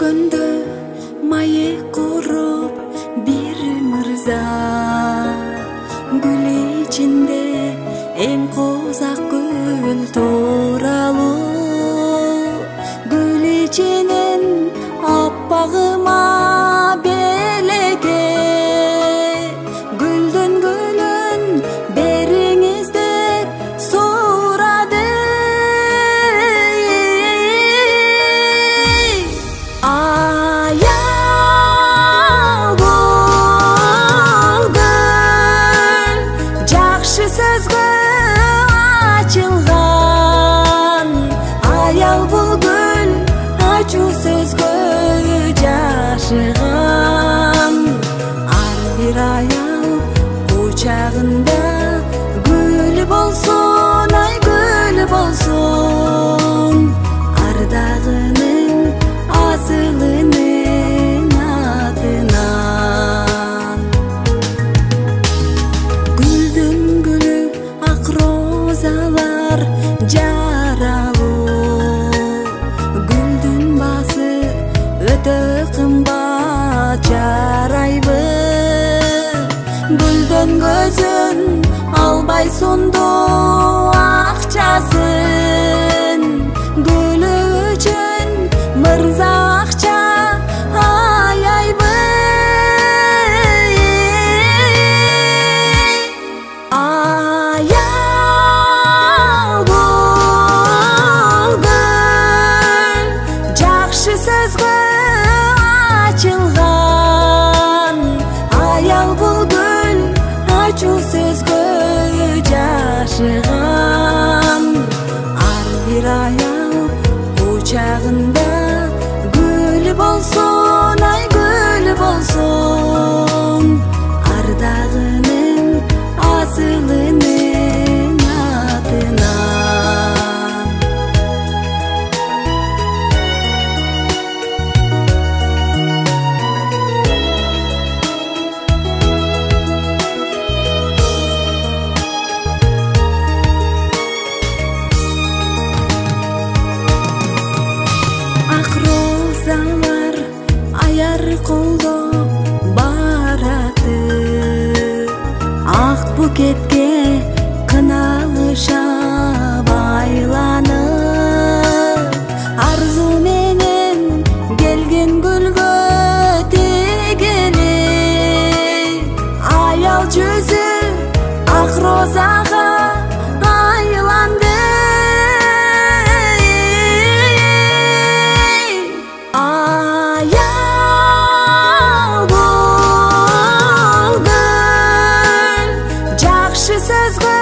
түшкөндө маек куруп бир мырза, гүл ичинде эң козак гүл тууралуу, гүл ичинен аппагыма белеге, гүлдөн гүлүн бериңиз деп сурады. Аял бул гүл жакшы сөзгө ачылган, аял бул гүл ачуу сөзгө жашыган. Ар бир аял кучагында гүл болсун, ай гүл болсун, ардагынын асылынын атынан. Гүлдүн гүлү ак розалар жаралуу, гүлдүн басы өтө кымбат жарайбы, гүлдөн көзүн албай сунду акчасын, гүл үчүн мырза акча аяйбы. Аял бул гүл жакшы сөзгө ачылган, аял бул гүл ачуу сөзгө жашыган. Ар бир аял кучагында гүл болсун, ай гүл болсун, ардагынын асылынын атынан. Ак розалар аяр колдо бараты, ак букетке кыналыша байланып, арзу менен келген гүлгө тигели, аял жүзү ак розага айланды. Аял бул гүл жакшы сөзгө